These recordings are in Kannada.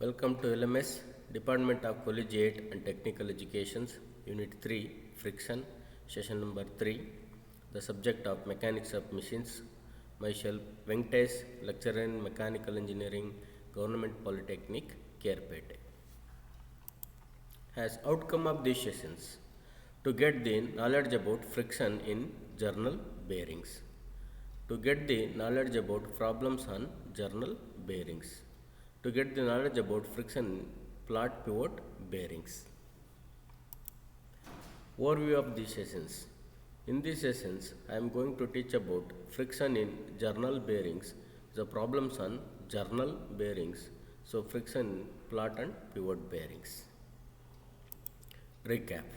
Welcome to LMS, Department of Collegiate and Technical Educations, Unit 3, Friction, Session number 3, the subject of Mechanics of Machines. Myself, Venkatesh, lecturer in Mechanical Engineering, Government Polytechnic, Kerpete. As outcome of these sessions, to get the knowledge about friction in journal bearings, to get the knowledge about problems on journal bearings, to get the knowledge about friction in plot pivot bearings. Overview of these sessions. In these sessions, I am going to teach about friction in journal bearings, the problems on journal bearings, so friction in plot and pivot bearings. Recap.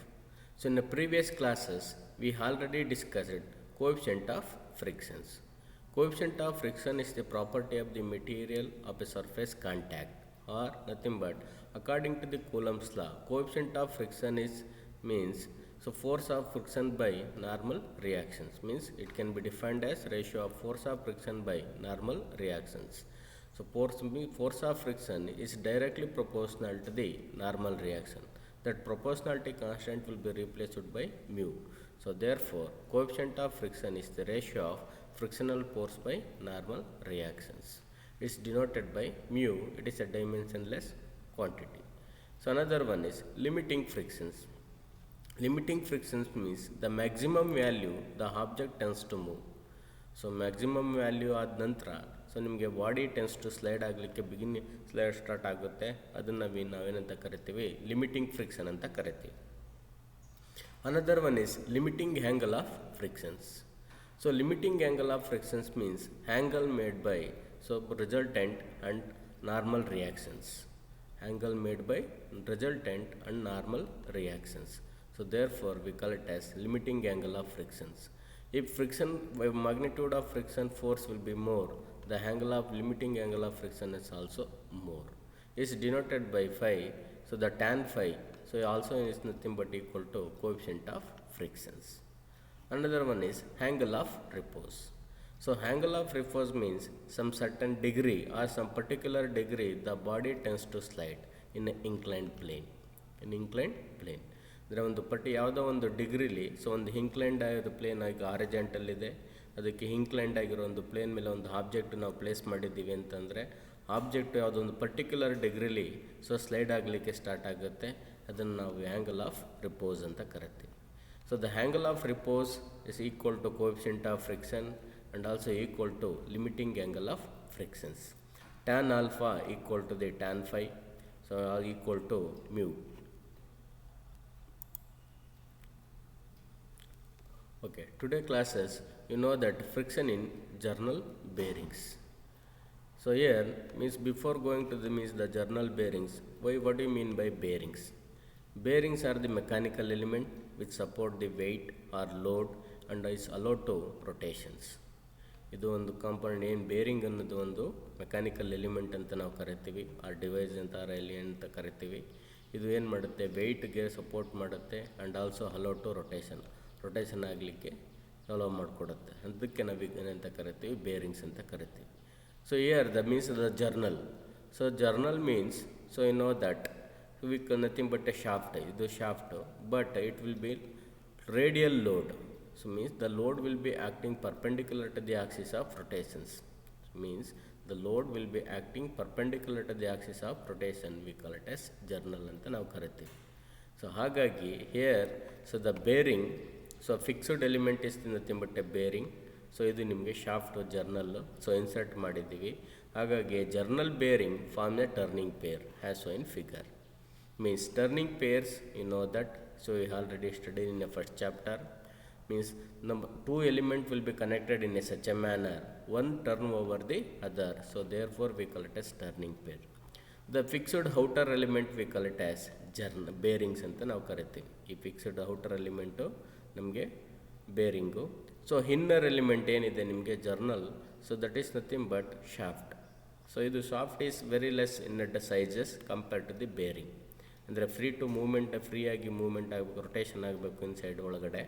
So in the previous classes, we already discussed coefficient of frictions. Coefficient of friction is the property of the material of a surface contact, or nothing but according to the Coulomb's law, coefficient of friction is means so force of friction by normal reactions, means it can be defined as ratio of force of friction by normal reactions. So force of friction is directly proportional to the normal reaction. That proportionality constant will be replaced by mu. So therefore, coefficient of friction is the ratio of frictional force by normal reactions. It is denoted by mu. It is a dimensionless quantity. So another one is limiting frictions. Limiting frictions means the maximum value the object tends to move. So maximum value ಆದ ನಂತರ ಸೊ ನಿಮಗೆ ಬಾಡಿ ಟೆನ್ಸ್ ಟು ಸ್ಲೈಡ್ ಆಗಲಿಕ್ಕೆ ಸ್ಲೈಡ್ ಸ್ಟಾರ್ಟ್ ಆಗುತ್ತೆ, ಅದನ್ನು ನಾವೇನಂತ ಕರಿತೀವಿ, ಲಿಮಿಟಿಂಗ್ ಫ್ರಿಕ್ಷನ್ ಅಂತ ಕರಿತೀವಿ. Another one is limiting angle of frictions. So limiting angle of frictions means angle made by so resultant and normal reactions. Angle made by resultant and normal reactions. So therefore we call it as limiting angle of frictions. If friction magnitude of friction force will be more, the angle of limiting angle of friction is also more. It is denoted by phi. So the tan phi so also is nothing but equal to coefficient of frictions. Another one is angle of repose. So angle of repose means some certain degree or some particular degree the body tends to slide in an inclined plane. In inclined plane. ಅಂದರೆ ಒಂದು ಯಾವುದೋ ಒಂದು ಡಿಗ್ರಿಲಿ ಸೊ ಒಂದು ಹಿಂಕ್ಲೈಂಡ್ ಆಗಿರೋ ಪ್ಲೇನ್ ಆಗಿ ಆರಿಜೆಂಟಲ್ ಇದೆ, ಅದಕ್ಕೆ ಹಿಂಕ್ಲೈಂಡ್ ಆಗಿರೋ ಒಂದು ಪ್ಲೇನ್ ಮೇಲೆ ಒಂದು ಆಬ್ಜೆಕ್ಟ್ ನಾವು ಪ್ಲೇಸ್ ಮಾಡಿದ್ದೀವಿ ಅಂತಂದರೆ ಆಬ್ಜೆಕ್ಟ್ ಯಾವುದೋ ಒಂದು ಪರ್ಟಿಕ್ಯುಲರ್ ಡಿಗ್ರಿಲಿ ಸೊ ಸ್ಲೈಡ್ ಆಗಲಿಕ್ಕೆ ಸ್ಟಾರ್ಟ್ ಆಗುತ್ತೆ, ಅದನ್ನು ನಾವು ಆ್ಯಂಗಲ್ ಆಫ್ ರಿಪೋಸ್ ಅಂತ ಕರಿತೀವಿ. So the angle of repose is equal to coefficient of friction and also equal to limiting angle of frictions. Tan alpha equal to the tan phi, so equal to mu. Okay, today classes you know that friction in journal bearings. So here means before going to the journal bearings, what do you mean by bearings? Bearings are the mechanical element which support the weight or load and is allowed to rotations. ಇದು ಒಂದು ಕಾಂಪೌಂಡ್ ಏನು ಬೇರಿಂಗ್ ಅನ್ನೋದು ಒಂದು ಮೆಕ್ಯಾನಿಕಲ್ ಎಲಿಮೆಂಟ್ ಅಂತ ನಾವು ಕರಿತೀವಿ, ಆ ಡಿವೈಸ್ ಅಂತ ಎಲಿಮೆಂಟ್ ಅಂತ ಕರಿತೀವಿ. ಇದು ಏನು ಮಾಡುತ್ತೆ, ವೆಯ್ಟ್ಗೆ ಸಪೋರ್ಟ್ ಮಾಡುತ್ತೆ and also allow to rotation ಆಗಲಿಕ್ಕೆ ಅಲೋ ಮಾಡಿಕೊಡುತ್ತೆ. ಅದಕ್ಕೆ ನಾವು ಏನಂತ ಕರಿತೀವಿ, ಬೇರಿಂಗ್ಸ್ ಅಂತ ಕರಿತೀವಿ. So here the means the journal. So journal means so you know that we nothing but a shaft. ಇದು shaft, but it will be radial load. So means the load will be acting perpendicular to the axis of rotations. Means the load will be acting perpendicular to the axis of rotation, we call it as journal ಅಂತ ನಾವು ಕರಿತೀವಿ. ಸೊ ಹಾಗಾಗಿ here so the bearing, so fixed element is nothing but a bearing. So ಇದು ನಿಮಗೆ ಶಾಫ್ಟು ಜರ್ನಲ್ಲು ಸೊ ಇನ್ಸರ್ಟ್ ಮಾಡಿದ್ದೀವಿ. ಹಾಗಾಗಿ journal bearing form a turning pair has so in figure. Means turning pairs you know that, so you already study in a first chapter. Means two elements will be connected in a such a manner, one turn over the other, so therefore we call it as turning pair. The fixed outer element we call it as bearings ಅಂತ ನಾವು ಕರಿತೀವಿ. ಈ ಫಿಕ್ಸ್ಡ್ ಔಟರ್ ಎಲಿಮೆಂಟು ನಮಗೆ ಬೇರಿಂಗು. ಸೊ ಇನ್ನರ್ ಎಲಿಮೆಂಟ್ ಏನಿದೆ ನಿಮಗೆ journal, so that is nothing but shaft. So ಇದು shaft is very less in the sizes compared to the bearing. ಅಂದರೆ ಫ್ರೀಯಾಗಿ ಮೂವ್ಮೆಂಟ್ ಆಗಬೇಕು, ರೊಟೇಷನ್ ಆಗಬೇಕು ಇನ್ಸೈಡ್ ಒಳಗಡೆ.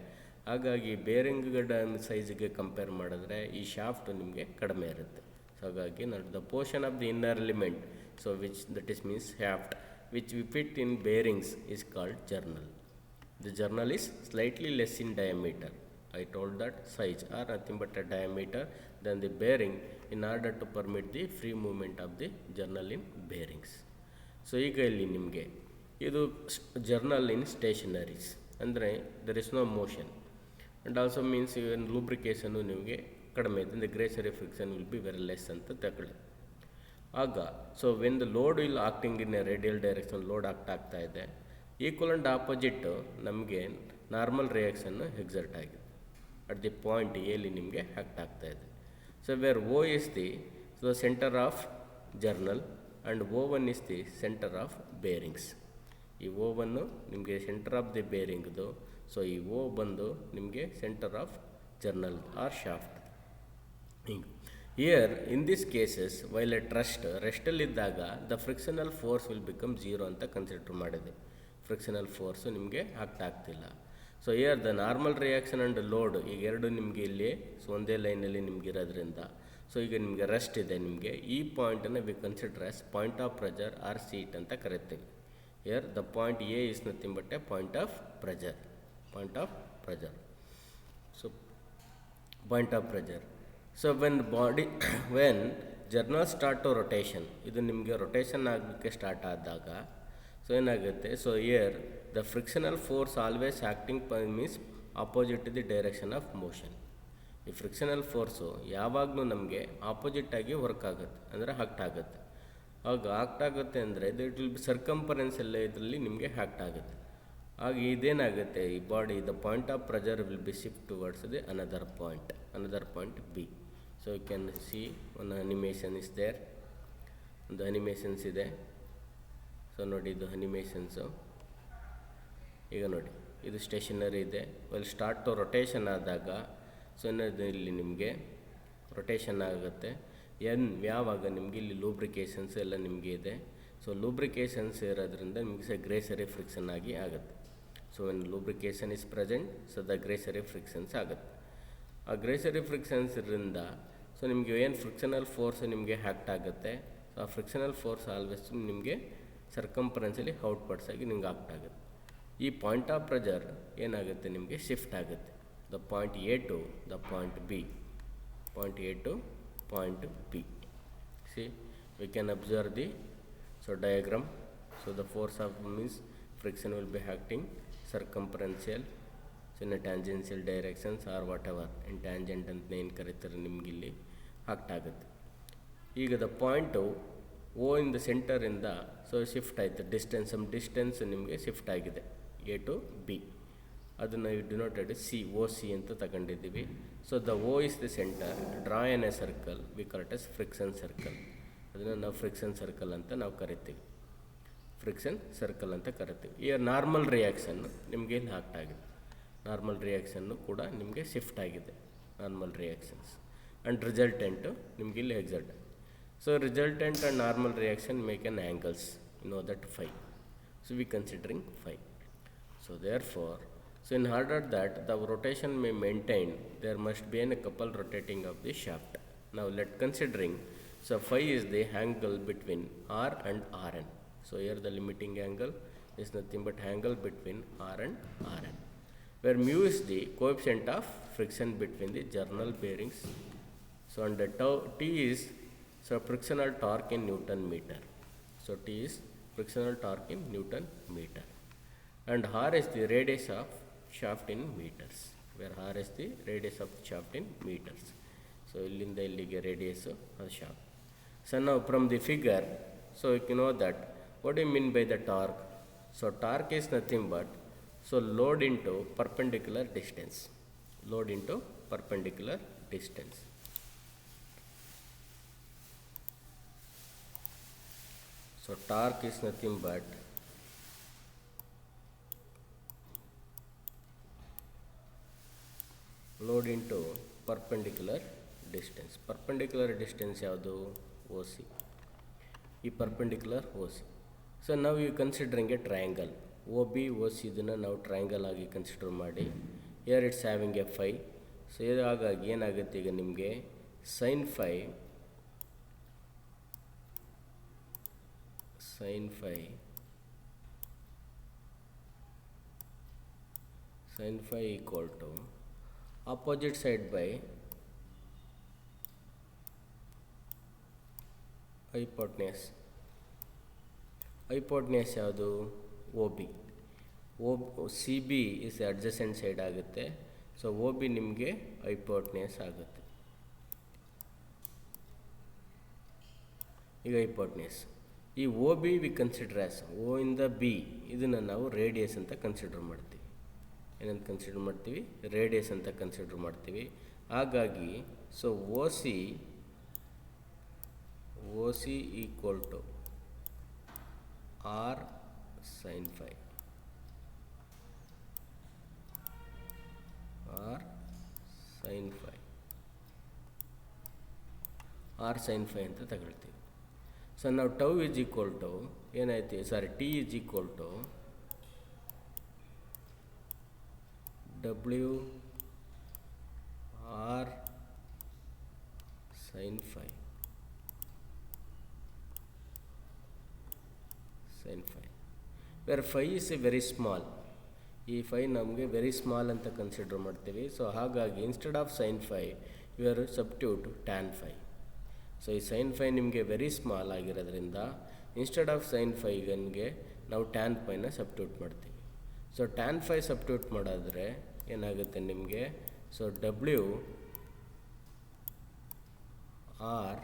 ಹಾಗಾಗಿ ಬೇರಿಂಗ್ಗಳ ಸೈಜಿಗೆ ಕಂಪೇರ್ ಮಾಡಿದ್ರೆ ಈ ಶಾಫ್ಟ್ ನಿಮಗೆ ಕಡಿಮೆ ಇರುತ್ತೆ. ಸೊ ಹಾಗಾಗಿ the portion of the inner element so which that is means shaft, which we fit in bearings is called journal. The journal is slightly less in diameter. I told that size or nothing but a diameter than the bearing in order to permit the free movement of the journal in bearings. So ಈಗ ಇಲ್ಲಿ ನಿಮಗೆ ಇದು ಜರ್ನಲ್ ಇನ್ ಸ್ಟೇಷನರೀಸ್ ಅಂದರೆ there is no motion and also means even lubrication ನಿಮಗೆ ಕಡಿಮೆ ಇದೆ, the greasy friction will be very less ಅಂತ ತಗೊಳ್ಳಿ. ಆಗ so when the load will acting in a radial direction, load ಆಗ್ತಾ ಇದೆ, ಈಕ್ವಲ್ ಆ್ಯಂಡ್ ಆಪೋಸಿಟ್ ನಮಗೆ ನಾರ್ಮಲ್ ರಿಯಾಕ್ಷನ್ನು ಎಕ್ಸರ್ಟ್ ಆಗಿದೆ ಅಟ್ ದಿ ಪಾಯಿಂಟ್ ಎಲ್ಲಿ ನಿಮಗೆ ಆಕ್ಟ್ ಆಗ್ತಾ ಇದೆ. So where O is the centre of journal and O1 is the centre of bearings. ಈ O1 ನಿಮಗೆ ಸೆಂಟರ್ ಆಫ್ ದಿ ಬೇರಿಂಗ್ದು, ಸೊ ಈ O ಬಂದು ನಿಮಗೆ centre of journal or shaft. ಹಿಂಗೆ here in this cases while at ರೆಸ್ಟಲ್ಲಿದ್ದಾಗ the frictional force will become 0 ಅಂತ ಕನ್ಸಿಡರ್ ಮಾಡಿದೆ. ಫ್ರಿಕ್ಷನಲ್ ಫೋರ್ಸು ನಿಮಗೆ ಆಗ್ತಿಲ್ಲ. So here the normal reaction and load ಈಗ ಎರಡು ನಿಮಗೆ ಇಲ್ಲಿ ಸೊ ಒಂದೇ ಲೈನಲ್ಲಿ ನಿಮ್ಗೆ ಇರೋದ್ರಿಂದ ಸೊ ಈಗ ನಿಮಗೆ ರೆಸ್ಟ್ ಇದೆ. ನಿಮಗೆ ಈ ಪಾಯಿಂಟನ್ನು we consider as point of pressure or seat ಅಂತ ಕರಿತೀವಿ. Here the point A is nothing but a point of pressure. So point of pressure. So when journal start to rotation, ಇದು ನಿಮಗೆ ರೊಟೇಷನ್ ಆಗಲಿಕ್ಕೆ ಸ್ಟಾರ್ಟ್ ಆದಾಗ ಸೊ ಏನಾಗುತ್ತೆ, so here the frictional force always acting means opposite to the direction of motion. ಈ ಫ್ರಿಕ್ಷನಲ್ ಫೋರ್ಸು ಯಾವಾಗಲೂ ನಮಗೆ ಆಪೋಸಿಟ್ಟಾಗಿ ವರ್ಕ್ ಆಗುತ್ತೆ, ಅಂದರೆ ಆಕ್ಟ್ ಆಗುತ್ತೆ. ಆಗ ಆಕ್ಟ್ ಆಗುತ್ತೆ ಅಂದರೆ ಇಟ್ ವಿಲ್ ಬಿ ಸರ್ಕಂಫರೆನ್ಸ್ ಎಲ್ಲ ಇದರಲ್ಲಿ ನಿಮಗೆ ಆಕ್ಟ್ ಆಗುತ್ತೆ. ಆಗ ಇದೇನಾಗುತ್ತೆ, ಈ body the point of pressure will be shift towards the another point B. So you can see one animation is there, ಒಂದು ಅನಿಮೇಷನ್ಸ್ ಇದೆ. ಸೊ ನೋಡಿ ಇದು ಅನಿಮೇಷನ್ಸು. ಈಗ ನೋಡಿ ಇದು ಸ್ಟೇಷನರಿ ಇದೆ. ವೆಲ್ ಸ್ಟಾರ್ಟ್ ಟು ರೊಟೇಷನ್ ಆದಾಗ ಸೊ ಇಲ್ಲಿ ನಿಮಗೆ ರೊಟೇಷನ್ ಆಗುತ್ತೆ. ಯಾವಾಗ ನಿಮಗೆ ಇಲ್ಲಿ ಲೂಬ್ರಿಕೇಷನ್ಸ್ ಎಲ್ಲ ನಿಮಗೆ ಇದೆ. ಸೊ ಲೂಬ್ರಿಕೇಷನ್ಸ್ ಇರೋದ್ರಿಂದ ನಿಮಗೆ ಗ್ರೇಸರಿ ಫ್ರಿಕ್ಷನ್ ಆಗುತ್ತೆ. So when lubrication is present, so the greasy frictions ಆಗುತ್ತೆ. ಆ ಗ್ರೇಸರಿ ಫ್ರಿಕ್ಷನ್ಸ್ ಇರೋದ್ರಿಂದ ಸೊ ನಿಮಗೆ ಏನು ಫ್ರಿಕ್ಷನಲ್ ಫೋರ್ಸ್ ನಿಮಗೆ ಆ್ಯಕ್ಟ್ ಆಗುತ್ತೆ. ಸೊ ಆ ಫ್ರಿಕ್ಷನಲ್ ಫೋರ್ಸ್ ಆಲ್ವೇಸ್ ನಿಮಗೆ ಸರ್ಕಂಫರೆನ್ಸಲ್ಲಿ ಔಟ್ಪಡ್ಸ್ ಆಗಿ ನಿಮ್ಗೆ ಆಕ್ಟ್ ಆಗುತ್ತೆ. ಈ ಪಾಯಿಂಟ್ ಆಫ್ ಪ್ರೆಜರ್ ಏನಾಗುತ್ತೆ, ನಿಮಗೆ ಶಿಫ್ಟ್ ಆಗುತ್ತೆ the point A to the point B. See we can observe the diagram. So the force of means friction will be acting circumferential, so in a tangential directions or whatever, in tangent ಅಂತ ಏನು ಕರೀತಾರೆ ನಿಮ್ಗೆ ಇಲ್ಲಿ ಆಕ್ಟ್ ಆಗುತ್ತೆ. ಈಗ the point O in the ಸೆಂಟರಿಂದ ಸೊ ಶಿಫ್ಟ್ ಆಯಿತು, ಡಿಸ್ಟೆನ್ಸ್ ನಿಮಗೆ ಶಿಫ್ಟ್ ಆಗಿದೆ ಎ ಟು ಬಿ. ಅದನ್ನು ಡಿನೋಟೆಡ್ ಸಿ ಅಂತ ತಗೊಂಡಿದ್ದೀವಿ. So the O is the centre, draw an a circle, we call it as friction circle. ಅದನ್ನು ನಾವು ಫ್ರಿಕ್ಷನ್ ಸರ್ಕಲ್ ಅಂತ ನಾವು ಕರಿತೀವಿ, ಈ ನಾರ್ಮಲ್ ರಿಯಾಕ್ಷನ್ನು ನಿಮಗೆ ಇಲ್ಲಿ ಆಕ್ಟ್ ಆಗಿದೆ. ನಾರ್ಮಲ್ ರಿಯಾಕ್ಷನ್ನು ಕೂಡ ನಿಮಗೆ ಶಿಫ್ಟ್ ಆಗಿದೆ, ನಾರ್ಮಲ್ ರಿಯಾಕ್ಷನ್ಸ್ ಆ್ಯಂಡ್ ರಿಸಲ್ಟೆಂಟು ನಿಮಗೆ ಇಲ್ಲಿ exert. So resultant and normal reaction make an angles, you know that phi. So we considering phi. So therefore, so in order that the rotation may maintain, there must be a couple rotating of the shaft. Now let considering, so phi is the angle between R and Rn. So here the limiting angle is nothing but angle between R and Rn, where mu is the coefficient of friction between the journal bearings. So and the T is so frictional torque in Newton meter. So T is frictional torque in Newton meter. And R is the radius of shaft in meters, where R is the radius of shaft in meters. So illinda illige radius of shaft. So now from the figure, so you know that what do you mean by the torque? So torque is nothing but so load into perpendicular distance. So torque is nothing but load into perpendicular distance. Perpendicular distance ಯಾವುದು? OC. ಈ perpendicular OC. So now you considering a triangle. OB OC ಇದನ್ನು ನಾವು ಟ್ರಯಾಂಗಲ್ ಆಗಿ ಕನ್ಸಿಡರ್ ಮಾಡಿ, here it's having a phi. So ಹಾಗಾಗಿ ಏನಾಗುತ್ತೆ ಈಗ ನಿಮಗೆ sin phi sin phi equal to opposite side by hypotenuse ಯಾವುದು O B. C B is adjacent side ಆಗುತ್ತೆ. ಸೊ ಒ ಬಿ ನಿಮಗೆ ಹೈಪೋಟ್ನಿಯಸ್ ಆಗುತ್ತೆ. ಈಗ ಹೈಪೋಟ್ನಿಯಸ್ ಈ O B we consider as O ಇಂದ ಬಿ, ಇದನ್ನು ನಾವು ರೇಡಿಯಸ್ ಅಂತ ಕನ್ಸಿಡರ್ ಮಾಡ್ತೀವಿ. ಏನಂತ ಕನ್ಸಿಡರ್ ಮಾಡ್ತೀವಿ? ರೇಡಿಯಸ್ ಅಂತ ಕನ್ಸಿಡರ್ ಮಾಡ್ತೀವಿ. ಹಾಗಾಗಿ so O C equal to R sine phi ಅಂತ ತಗೊಳ್ತೀವಿ. ಸೊ ನಾವು ಟೌ ಇಸ್ ಈಕ್ವಲ್ ಟು ಏನಾಯ್ತು, T is equal to W R sine phi where phi is a very small. ಈ ಫೈ ನಮಗೆ ವೆರಿ ಸ್ಮಾಲ್ ಅಂತ ಕನ್ಸಿಡರ್ ಮಾಡ್ತೀವಿ. ಸೊ ಹಾಗಾಗಿ instead of sine phi you are substitute tan phi. So ಈ ಸೈನ್ ಫೈ ನಿಮಗೆ ವೆರಿ ಸ್ಮಾಲ್ ಆಗಿರೋದ್ರಿಂದ ಇನ್ಸ್ಟೆಡ್ ಆಫ್ ಸೈನ್ ಫೈಗೆ ನಾವು ಟ್ಯಾನ್ ಫೈನ ಸಬ್ಸ್ಟಿಟ್ಯೂಟ್ ಮಾಡ್ತೀವಿ. ಸೊ ಟ್ಯಾನ್ ಫೈ ಸಬ್ಸ್ಟಿಟ್ಯೂಟ್ ಮಾಡೋದ್ರೆ ಏನಾಗುತ್ತೆ ನಿಮಗೆ? So W R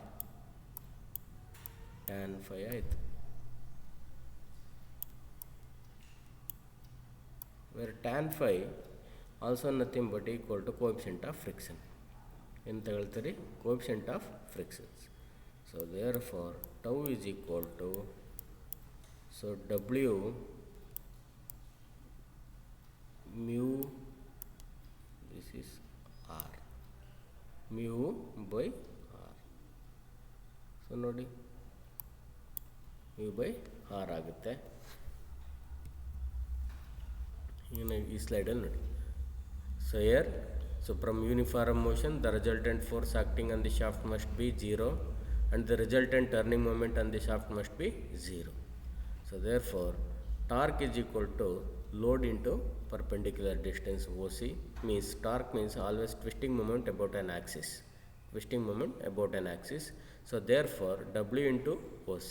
tan phi ಆಯಿತು. where tan phi also nothing but equal to coefficient of friction. ಏನು ತಗೊಳ್ತೀರಿ? coefficient of frictions. So therefore tau is equal to W mu, this is R, mu by R. So ನೋಡಿ mu by R ಆಗುತ್ತೆ. ಈ ಸ್ಲೈಡಲ್ಲಿ ನೋಡಿ. So here, so from uniform motion the resultant force acting on the shaft must be 0 and the resultant turning moment on the shaft must be 0. So therefore torque is equal to load into perpendicular distance OC. Means torque means always twisting moment about an axis. So therefore W into OC,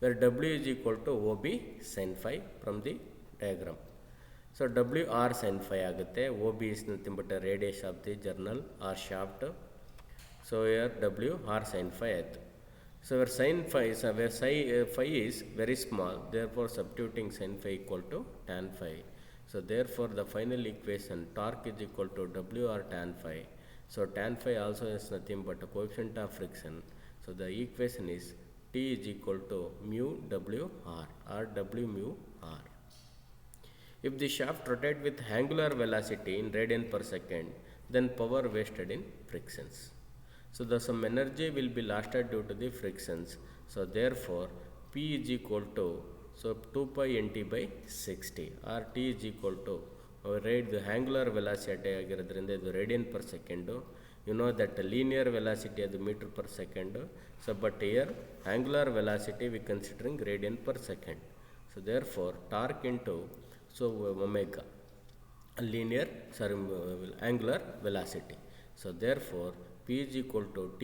where W is equal to OB sin phi from the diagram. So W R sin phi ಆಗುತ್ತೆ. OB is nothing but a radius of the journal or shaft. So here W R sin phi ಆಯಿತು. So where sin phi is, phi is very small, therefore substituting sin phi equal to tan phi. So therefore the final equation torque is equal to W R tan phi. So tan phi also is nothing but a coefficient of friction. So the equation is T is equal to mu W R or W mu R. If the shaft rotates with angular velocity in radian per second, then power wasted in frictions. So the some energy will be lost due to the frictions. So therefore P is equal to 2 pi nt by 60 or T is equal to the angular velocity ಆಗಿರೋದ್ರಿಂದ ಇದು radian per second. You know that linear velocity ಅದು meter per second. So but here angular velocity we considering radian per second. So therefore torque into omega angular velocity. So therefore P is equal to T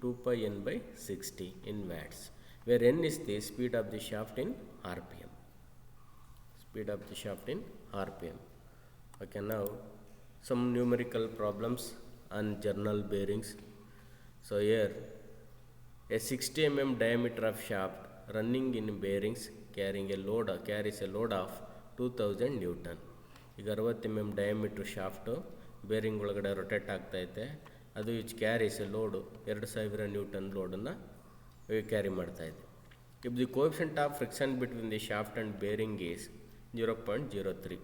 2 pi n by 60 in watts, where n is the speed of the shaft in RPM. Okay, now some numerical problems on journal bearings. So here a 60 mm diameter of shaft running in bearings carries a load of 2000 Newton. ಈಗ 60 mm ಡಯಾಮೀಟ್ರ್ ಶಾಫ್ಟು ಬೇರಿಂಗ್ ಒಳಗಡೆ ರೊಟೇಟ್ ಆಗ್ತಾಯಿದೆ. ಅದು ಇಚ್ ಕ್ಯಾರೀಸ್ ಲೋಡು 2000 ನ್ಯೂಟನ್ ಲೋಡನ್ನು ಕ್ಯಾರಿ ಮಾಡ್ತಾಯಿದೆ. If the coefficient of friction between the shaft and bearing is 0.03,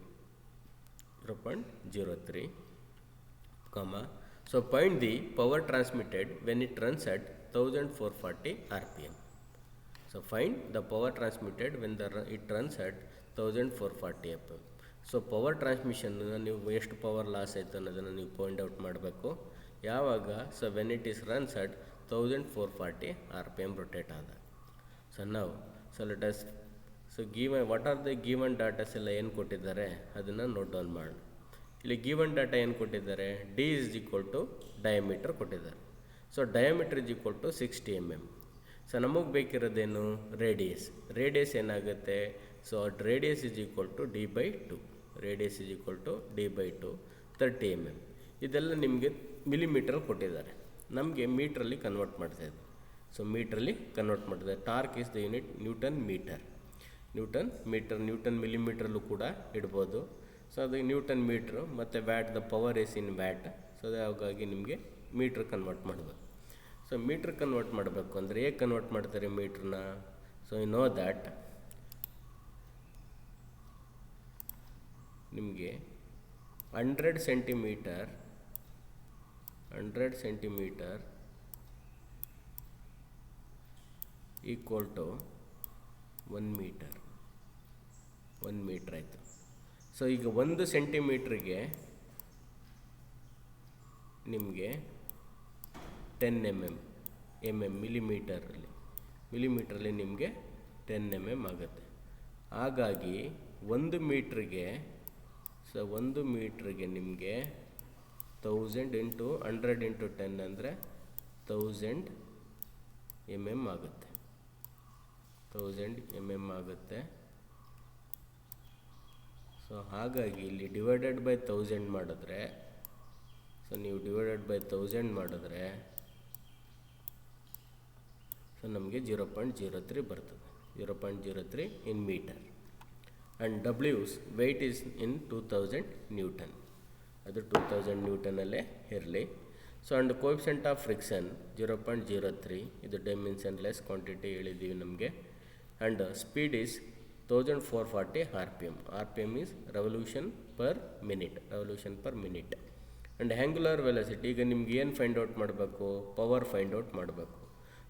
so find the power transmitted when it runs at 1440 RPM. So find the power transmitted when it runs at 1440 RPM. So power ಟ್ರಾನ್ಸ್ಮಿಷನ್ನ ನೀವು ಎಷ್ಟು ಪವರ್ ಲಾಸ್ ಆಯಿತು ಅನ್ನೋದನ್ನು ನೀವು ಪಾಯಿಂಟ್ ಔಟ್ ಮಾಡಬೇಕು. ಯಾವಾಗ? So when it is runs at 1440 RPM rotate ಆದಾಗ. ಸೊ ನಾವು so let us what are the given ಡಾಟಾಸ್ ಎಲ್ಲ ಏನು ಕೊಟ್ಟಿದ್ದಾರೆ ಅದನ್ನು ನೋಟ್ ಡೌನ್ ಮಾಡೋಣ. ಇಲ್ಲಿ ಗಿವನ್ ಡಾಟಾ ಏನು ಕೊಟ್ಟಿದ್ದಾರೆ, D is equal to diameter ಕೊಟ್ಟಿದ್ದಾರೆ. So diameter is equal to 60 mm. So ನಮಗೆ ಬೇಕಿರೋದೇನು, ರೇಡಿಯಸ್ ಏನಾಗುತ್ತೆ, so radius is equal to D/2, radius is equal to D/2 30 mm. ಇದೆಲ್ಲ ನಿಮಗೆ ಮಿಲಿಮೀಟ್ರಲ್ಲಿ ಕೊಟ್ಟಿದ್ದಾರೆ, ನಮಗೆ ಮೀಟ್ರಲ್ಲಿ ಕನ್ವರ್ಟ್ ಮಾಡ್ತಾಯಿದ್ದಾರೆ. ಸೊ ಮೀಟ್ರಲ್ಲಿ ಕನ್ವರ್ಟ್ ಮಾಡ್ತಾರೆ. Torque is the unit newton ಮಿಲಿಮೀಟ್ರಲ್ಲೂ ಕೂಡ ಇಡ್ಬೋದು. ಸೊ ಅದು ನ್ಯೂಟನ್ ಮೀಟ್ರು ಮತ್ತು watt, the power is in watt. So ಹಾಗಾಗಿ ನಿಮಗೆ ಮೀಟ್ರ್ ಕನ್ವರ್ಟ್ ಮಾಡಬೇಕು. ಸೊ ಮೀಟ್ರ್ ಕನ್ವರ್ಟ್ ಮಾಡಬೇಕು ಅಂದರೆ ಹೇಗೆ ಕನ್ವರ್ಟ್ ಮಾಡ್ತಾರೆ ಮೀಟ್ರನ್ನ, ಸೊ ಯು ನೋ ದ್ಯಾಟ್ ನಿಮಗೆ 100 ಸೆಂಟಿಮೀಟರ್ ಈಕ್ವಲ್ ಟು 1 ಮೀಟ್ರ್ ಆಯಿತು. ಸೊ ಈಗ 1 ಸೆಂಟಿಮೀಟ್ರಿಗೆ ನಿಮಗೆ 10 mm ಮಿಲಿಮೀಟ್ರಲ್ಲಿ ನಿಮಗೆ 10 mm ಆಗುತ್ತೆ. ಹಾಗಾಗಿ 1 ಮೀಟ್ರಿಗೆ ನಿಮಗೆ 1000 × 100 × 10 ಅಂದರೆ 1000 mm ಆಗುತ್ತೆ. 1000 mm ಆಗುತ್ತೆ. ಸೊ ಹಾಗಾಗಿ ಇಲ್ಲಿ ಡಿವೈಡೆಡ್ ಬೈ 1000 ಮಾಡಿದ್ರೆ, ಸೊ ನೀವು ಡಿವೈಡೆಡ್ ಬೈ 1000 ಮಾಡಿದ್ರೆ ಸೊ ನಮಗೆ 0.03 ಬರ್ತದೆ, 0.03 ಇನ್ ಮೀಟರ್. ಆ್ಯಂಡ್ ಡಬ್ಲ್ಯೂಸ್ ವೆಯ್ಟ್ ಈಸ್ ಇನ್ 2000 Newton, ಅದು 2000 Newtonಲ್ಲೇ ಇರಲಿ. So and coefficient of friction 0.03, ಇದು ಡೈಮೆನ್ಷನ್ಲೆಸ್ ಕ್ವಾಂಟಿಟಿ ಹೇಳಿದ್ದೀವಿ ನಮಗೆ. And speed is 1440 RPM is revolution per minute. And angular velocity, ಈಗ ನಿಮ್ಗೆ ಏನು ಫೈಂಡ್ ಔಟ್ ಮಾಡಬೇಕು, ಪವರ್ ಫೈಂಡ್ ಔಟ್ ಮಾಡಬೇಕು.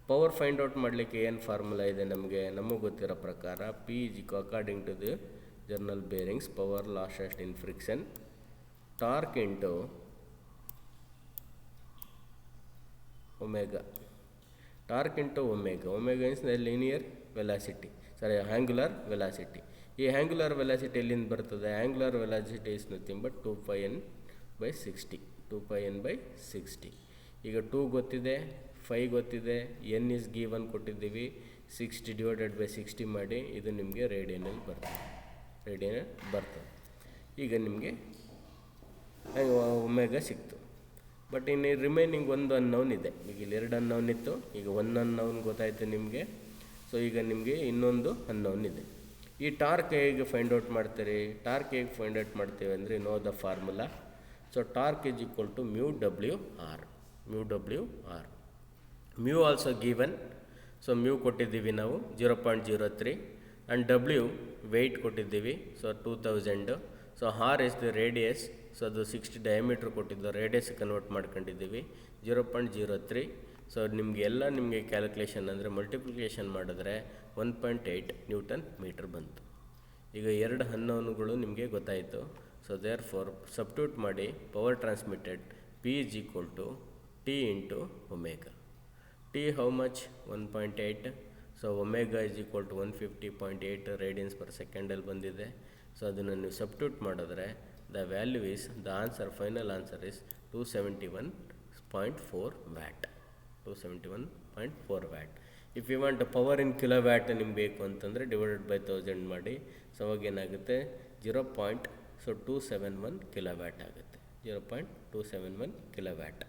ಪವರ್ ಫೈಂಡ್ ಔಟ್ ಮಾಡಲಿಕ್ಕೆ ಏನು ಫಾರ್ಮುಲಾ ಇದೆ ನಮಗೆ ಗೊತ್ತಿರೋ ಪ್ರಕಾರ, P is according to the journal bearings, power lost in friction, torque into omega. Omega is the linear velocity, angular velocity. ಈ ಆ್ಯಂಗುಲರ್ ವೆಲಾಸಿಟಿ ಎಲ್ಲಿಂದ ಬರ್ತದೆ, angular velocity is nothing but 2πn/60. ಈಗ 2 ಗೊತ್ತಿದೆ, 5 ಗೊತ್ತಿದೆ, n ಇಸ್ ಗಿವನ್ ಕೊಟ್ಟಿದ್ದೀವಿ, 60 ಡಿವೈಡೆಡ್ ಬೈ 60 ಮಾಡಿ, ಇದು ನಿಮಗೆ ರೇಡಿಯನಲ್ಲಿ ಬರ್ತದೆ. ಈಗ ನಿಮಗೆ ಒಮೆಗಾ ಸಿಕ್ತು. ಬಟ್ ಇನ್ನು ರಿಮೈನಿಂಗ್ ಒಂದು ಅನ್ನೌನ್ ಇದೆ. ಈಗ ಇಲ್ಲಿ 2 ಅನ್ನೌನ್ ಇತ್ತು, ಈಗ 1 ಅನ್ನೌನ್ ಗೊತ್ತಾಯಿತು ನಿಮಗೆ. ಸೊ ಈಗ ನಿಮಗೆ ಇನ್ನೊಂದು ಅನ್ನೌನ್ ಇದೆ. ಈ ಟಾರ್ಕ್ ಹೇಗೆ ಫೈಂಡ್ ಔಟ್ ಮಾಡ್ತೀರಿ, ಅಂದರೆ know the formula. So torque is equal to μWr. Mu also given. So mu ಕೊಟ್ಟಿದ್ದೀವಿ ನಾವು 0.03 ಆ್ಯಂಡ್ W ವೆಯ್ಟ್ ಕೊಟ್ಟಿದ್ದೀವಿ, so 2000. So R is the radius, so ಅದು 60 ಡಯಾಮೀಟ್ರ್ ಕೊಟ್ಟಿದ್ದು, ರೇಡಿಯಸ್ ಕನ್ವರ್ಟ್ ಮಾಡ್ಕೊಂಡಿದ್ದೀವಿ 0.03. ಸೊ ನಿಮಗೆ ಕ್ಯಾಲ್ಕುಲೇಷನ್ ಅಂದರೆ ಮಲ್ಟಿಪ್ಲಿಕೇಶನ್ ಮಾಡಿದ್ರೆ 1.8 Nm ಬಂತು. ಈಗ 2 ಅನ್ನೌನ್ಗಳು ನಿಮಗೆ ಗೊತ್ತಾಯಿತು. ಸೊ ದೇರ್ ಫಾರ್ ಸಬ್ಸ್ಟಿಟ್ಯೂಟ್ ಮಾಡಿ power transmitted P is equal to T into omega. T how much? 1.8. ಸೊ ಒಮೆಗಾ is equal to 150.8 radians per ಸೆಕೆಂಡಲ್ಲಿ ಬಂದಿದೆ. ಸೊ ಅದನ್ನು ನೀವು ಸಬ್ಸ್ಟಿಟ್ಯೂಟ್ ಮಾಡಿದ್ರೆ final answer is 271.4 watt. 271.4 watt. If you want power in kilowatt ನಿಮ್ಗೆ ಬೇಕು ಅಂತಂದರೆ ಡಿವೈಡೆಡ್ ಬೈ 1000 ಮಾಡಿ. ಸೊ ಅವಾಗ ಏನಾಗುತ್ತೆ 271 ಕಿಲೋವ್ಯಾಟ್ ಆಗುತ್ತೆ. 0.271 kilowatt.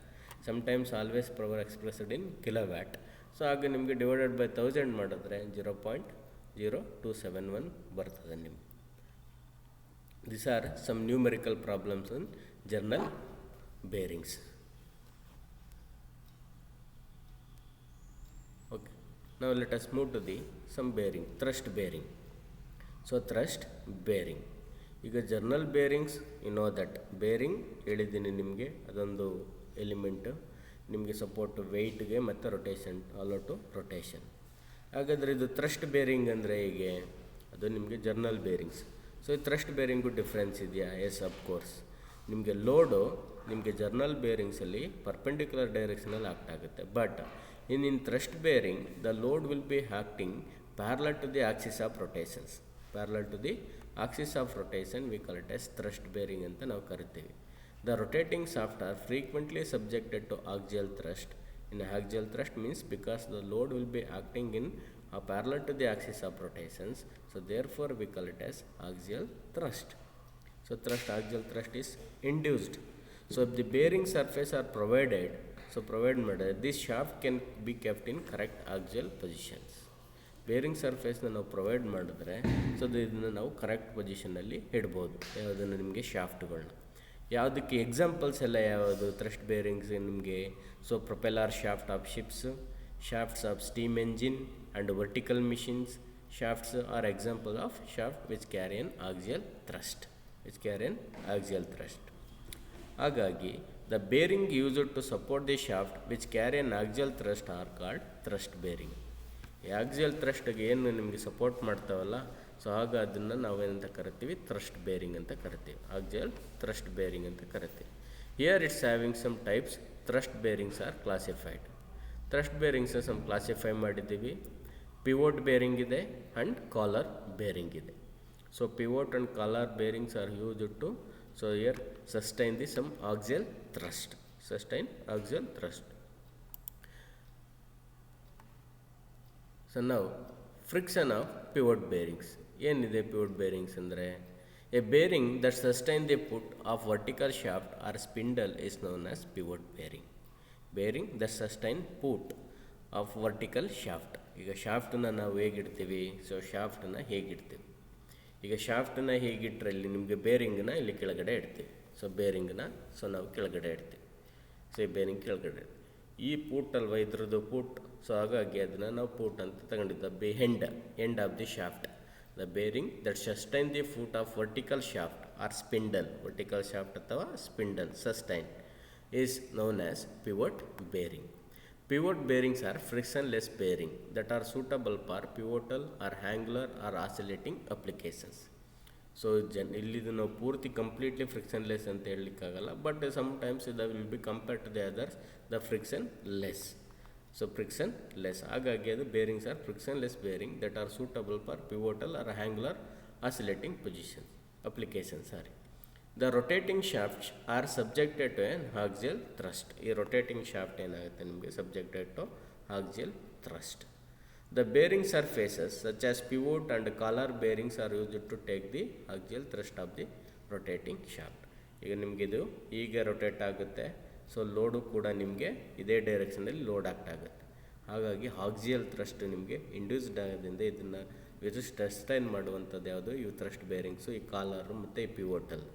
Sometimes always power expressed in kilowatt. So ಹಾಗೆ ನಿಮಗೆ ಡಿವೈಡೆಡ್ ಬೈ 1000 ಮಾಡಿದ್ರೆ 0.0271 ಬರ್ತದೆ ನಿಮಗೆ. These are some numerical problems in journal bearings. Okay, now let us move to the some bearing, thrust bearing. So thrust bearing, ಈಗ journal bearings you know that bearing ಹೇಳಿದ್ದೀನಿ ನಿಮಗೆ, ಅದೊಂದು ಎಲಿಮೆಂಟ್ ನಿಮಗೆ ಸಪೋರ್ಟ್ ವೆಯ್ಟ್ಗೆ ಮತ್ತು ರೊಟೇಷನ್, ಆಲ್ ಟು ರೊಟೇಷನ್. ಹಾಗಾದರೆ ಇದು ಥ್ರಸ್ಟ್ ಬೇರಿಂಗ್ ಅಂದರೆ ಹೇಗೆ, ಅದು ನಿಮಗೆ ಜರ್ನಲ್ ಬೇರಿಂಗ್ಸ್. ಸೊ ಈ ಥ್ರಸ್ಟ್ ಬೇರಿಂಗು ಡಿಫ್ರೆನ್ಸ್ ಇದೆಯಾ? Yes, of course. ನಿಮಗೆ ಲೋಡು ನಿಮಗೆ ಜರ್ನಲ್ ಬೇರಿಂಗ್ಸಲ್ಲಿ ಪರ್ಪೆಂಡಿಕ್ಯುಲರ್ ಡೈರೆಕ್ಷನಲ್ಲಿ ಆಕ್ಟ್ ಆಗುತ್ತೆ. But in thrust bearing the load will be acting parallel to the axis of rotations. Parallel to the axis of rotation we call it as thrust bearing ಅಂತ ನಾವು ಕರಿತೀವಿ. The rotating shaft are frequently subjected to axial thrust. In axial thrust means because the load will be acting in parallel to the axis of rotations, so therefore we call it as axial thrust. So thrust, axial thrust is induced. So if the bearing surface are provided, this shaft can be kept in correct axial positions. Bearing ಸರ್ಫೇಸ್ನ ನಾವು ಪ್ರೊವೈಡ್ ಮಾಡಿದ್ರೆ ಸೊ ಇದನ್ನು ನಾವು ಕರೆಕ್ಟ್ ಪೊಸಿಷನಲ್ಲಿ ಇಡ್ಬೋದು. ಯಾವುದನ್ನು ನಿಮಗೆ ಶಾಫ್ಟ್ಗಳನ್ನ ಯಾವುದಕ್ಕೆ ಎಕ್ಸಾಂಪಲ್ಸ್ ಎಲ್ಲ ಯಾವುದು ಥ್ರಸ್ಟ್ ಬೇರಿಂಗ್ಸ್ ನಿಮಗೆ? So propeller shaft of ships, shafts of steam engine and vertical machines. Shafts are example of shaft which carry an axial thrust. ಹಾಗಾಗಿ the bearing used to support the shaft which carry an axial thrust are called thrust bearing. ಈ ಆಕ್ಸಿಯಲ್ ಥ್ರಸ್ಟ್ಗೆ ಏನು ನಿಮಗೆ ಸಪೋರ್ಟ್ ಮಾಡ್ತಾವಲ್ಲ, ಸೊ ಆಗ ಅದನ್ನು ನಾವೇನಂತ ಕರಿತೀವಿ? ಥ್ರಸ್ಟ್ ಬೇರಿಂಗ್ ಅಂತ ಕರಿತೀವಿ. ಆಕ್ಸಿಯಲ್ ಥ್ರಸ್ಟ್ ಬೇರಿಂಗ್ ಅಂತ ಕರಿತೀವಿ. Here it's having some types. Thrust bearings are classified. Thrust bearings some classify ಮಾಡಿದ್ದೀವಿ. ಪಿವೋಟ್ ಬೇರಿಂಗ್ ಇದೆ ಆ್ಯಂಡ್ ಕಾಲರ್ ಬೇರಿಂಗ್ ಇದೆ. So pivot and collar bearings are used to so here sustain the some axial thrust. So ನಾವು ಫ್ರಿಕ್ಷನ್ ಆಫ್ ಪಿವೋಟ್ ಬೇರಿಂಗ್ಸ್. ಏನಿದೆ ಪಿವೋಟ್ ಬೇರಿಂಗ್ಸ್ ಅಂದರೆ? A bearing that sustain the put of vertical shaft or spindle is known as pivot bearing. Bearing that sustain put of vertical shaft. ಈಗ ಶಾಫ್ಟನ್ನು ನಾವು ಹೇಗಿಡ್ತೀವಿ? ಸೊ ಶಾಫ್ಟನ್ನು ಹೇಗಿಡ್ತೀವಿ? ಈಗ ಶಾಫ್ಟನ್ನು ಹೇಗಿಟ್ಟರೆ ಇಲ್ಲಿ ನಿಮಗೆ ಬೇರಿಂಗನ್ನ ಇಲ್ಲಿ ಕೆಳಗಡೆ ಇಡ್ತೀವಿ. ಸೊ ಬೇರಿಂಗನ್ನ ನಾವು ಕೆಳಗಡೆ ಇಡ್ತೀವಿ. ಸೊ ಈ ಬೇರಿಂಗ್ ಕೆಳಗಡೆ ಈ ಪೂಟ್ ಅಲ್ವಾ ಇದ್ರದ್ದು ಪೂಟ್. ಸೊ ಹಾಗಾಗಿ ಅದನ್ನು ನಾವು ಪೂಟ್ ಅಂತ ತಗೊಂಡಿದ್ದ end of the shaft. The bearing that sustain the foot of vertical shaft or spindle. Vertical shaft ಅಥವಾ spindle sustain is known as pivot bearing. Pivot bearings are frictionless bearing that are suitable for pivotal or angular or oscillating applications. So ಇಲ್ಲಿದು ನಾವು ಪೂರ್ತಿ ಕಂಪ್ಲೀಟ್ಲಿ ಫ್ರಿಕ್ಷನ್ಲೆಸ್ ಅಂತ ಹೇಳಲಿಕ್ಕಾಗಲ್ಲ, but sometimes the will be compared to the others the frictionless. So frictionless, ಹಾಗಾಗಿ ಅದು bearings are frictionless bearing that are suitable for pivotal or angular oscillating application. The rotating shafts are subjected to an axial thrust. ಈ ರೊಟೇಟಿಂಗ್ ಶಾಫ್ಟ್ ಏನಾಗುತ್ತೆ ನಿಮಗೆ? Subjected to axial thrust. The bearing surfaces such as pivot and collar bearings are used to take the axial thrust of the rotating shaft. ಈಗ ನಿಮಗಿದು ಹೀಗೆ ರೊಟೇಟ್ ಆಗುತ್ತೆ. ಸೊ ಲೋಡು ಕೂಡ ನಿಮಗೆ ಇದೇ ಡೈರೆಕ್ಷನಲ್ಲಿ ಲೋಡ್ ಆಗುತ್ತೆ. ಹಾಗಾಗಿ ಆಕ್ಸಿಯಲ್ ಥ್ರಸ್ಟ್ ನಿಮಗೆ ಇಂಡ್ಯೂಸ್ಡ್ ಆಗೋದ್ರಿಂದ ಇದನ್ನು ಸಸ್ಟೈನ್ ಮಾಡುವಂಥದ್ದು ಯಾವುದು? ಇವು ಥ್ರಸ್ಟ್ ಬೇರಿಂಗ್ಸು, ಈ ಕಾಲರು ಮತ್ತು ಈ pivotal.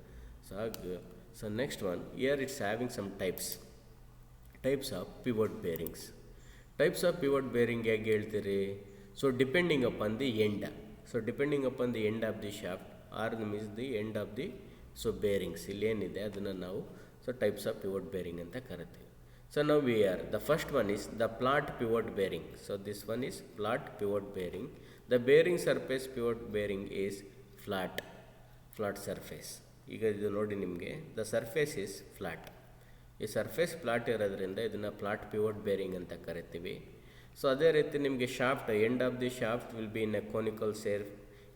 So next one, here it's having some types of pivot bearings. Types of pivot bearing ಹೇಗೆ ಹೇಳ್ತೀರಿ? So depending upon the end. So depending upon the end of the shaft or means the end of the bearings ಇಲ್ಲಿ ಏನಿದೆ ಅದನ್ನು ನಾವು ಟೈಪ್ಸ್ ಆಫ್ ಪಿವೋಟ್ ಬೇರಿಂಗ್ ಅಂತ ಕರಿತೀವಿ. ಸೊ ನಾವು the first one is the flat pivot bearing. So this one is flat pivot bearing. The bearing surface pivot bearing is flat surface. ಈಗ ಇದು ನೋಡಿ ನಿಮಗೆ the surface is flat. ಈ ಸರ್ಫೇಸ್ ಫ್ಲಾಟ್ ಇರೋದ್ರಿಂದ ಇದನ್ನು ಫ್ಲಾಟ್ ಪಿವೋಟ್ ಬೇರಿಂಗ್ ಅಂತ ಕರಿತೀವಿ. ಸೊ ಅದೇ ರೀತಿ ನಿಮಗೆ shaft end of the shaft will B in a conical safe.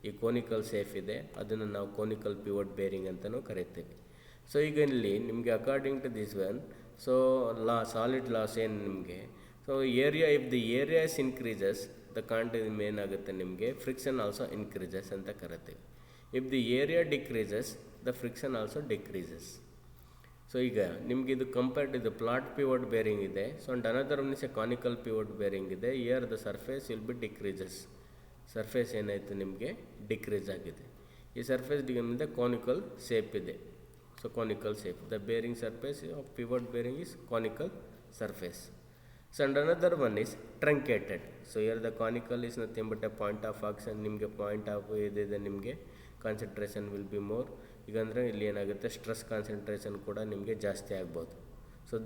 ಈ ಕೋನಿಕಲ್ ಸೇಫ್ ಇದೆ, ಅದನ್ನು ನಾವು ಕೋನಿಕಲ್ ಪಿವೋಟ್ ಬೇರಿಂಗ್ ಅಂತಲೂ ಕರಿತೀವಿ. ಸೊ ಈಗ ಇಲ್ಲಿ ನಿಮಗೆ according to this one, so solid laws ಏನು ನಿಮಗೆ? So if the areas increases the ಕಾಂಟಿಮ್ ಏನಾಗುತ್ತೆ ನಿಮಗೆ? ಫ್ರಿಕ್ಷನ್ ಆಲ್ಸೋ ಇನ್ಕ್ರೀಸಸ್ ಅಂತ ಕರಿತೀವಿ. If the area decreases the friction also decreases. So ಈಗ ನಿಮಗೆ ಇದು ಕಂಪೇರ್ಡ್ ಇದು ಫ್ಲಾಟ್ ಪಿವೋಟ್ ಬೇರಿಂಗ್ ಇದೆ. So and another one is a conical pivot bearing ಇದೆ. Here the surface will be decreases. Surface ಏನಾಯಿತು ನಿಮಗೆ? ಡಿಕ್ರೀಸ್ ಆಗಿದೆ. ಈ ಸರ್ಫೇಸ್ ಡಿಗ್ರಿಯಿಂದ ಕಾನಿಕಲ್ ಸೇಪ್ ಇದೆ. So conical shape, the bearing surface of pivot bearing is conical surface. So and another one is truncated. So here the conical is nothing but a point of action. ನಿಮಗೆ ಪಾಯಿಂಟ್ ಆಫ್ ಇದಿದೆ, ನಿಮಗೆ ಕಾನ್ಸಂಟ್ರೇಷನ್ ವಿಲ್ ಬಿ ಮೋರ್. ಈಗ ಅಂದರೆ ಇಲ್ಲಿ ಏನಾಗುತ್ತೆ? ಸ್ಟ್ರೆಸ್ ಕಾನ್ಸಂಟ್ರೇಷನ್ ಕೂಡ ನಿಮಗೆ ಜಾಸ್ತಿ ಆಗ್ಬೋದು. So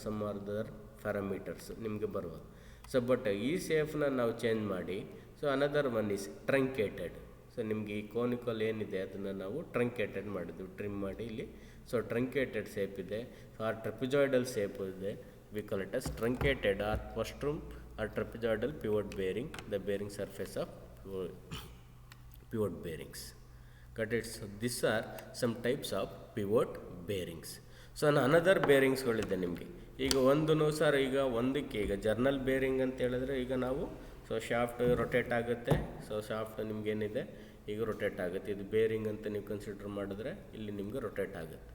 some or other parameters ನಿಮಗೆ ಬರ್ಬೋದು. ಸೊ ಬಟ್ ಈ ಸೇಫ್ನ ನಾವು ಚೇಂಜ್ ಮಾಡಿ so another one is truncated. So ನಿಮಗೆ ಈ ಕೋನಿಕಲ್ ಏನಿದೆ ಅದನ್ನು ನಾವು ಟ್ರಂಕೇಟೆಡ್ ಮಾಡಿದ್ವಿ, ಟ್ರಿಮ್ ಮಾಡಿ ಇಲ್ಲಿ. ಸೊ ಟ್ರಂಕೇಟೆಡ್ ಸೇಪ್ ಇದೆ. ಸೊ ಆ ಟ್ರೆಪಿಜಾಯ್ಡಲ್ ಸೇಪ್ ಇದೆ, we call it as truncated or frustum or trapezoidal pivot bearing, the bearing surface of pivot bearings. Got it? So these are some types of pivot bearings. So another ಬೇರಿಂಗ್ಸ್ಗಳಿದೆ ನಿಮಗೆ. ಈಗ ಒಂದು ಸರ್ ಈಗ ಒಂದಕ್ಕೆ ಈಗ ಜರ್ನಲ್ ಬೇರಿಂಗ್ ಅಂತ ಹೇಳಿದ್ರೆ ಈಗ ನಾವು ಸೊ ಶಾಫ್ಟ್ ರೊಟೇಟ್ ಆಗುತ್ತೆ. ಸೊ ಶಾಫ್ಟ್ ನಿಮ್ಗೇನಿದೆ ಈಗ ರೊಟೇಟ್ ಆಗುತ್ತೆ. ಇದು ಬೇರಿಂಗ್ ಅಂತ ನೀವು ಕನ್ಸಿಡರ್ ಮಾಡಿದ್ರೆ ಇಲ್ಲಿ ನಿಮಗೆ ರೊಟೇಟ್ ಆಗುತ್ತೆ.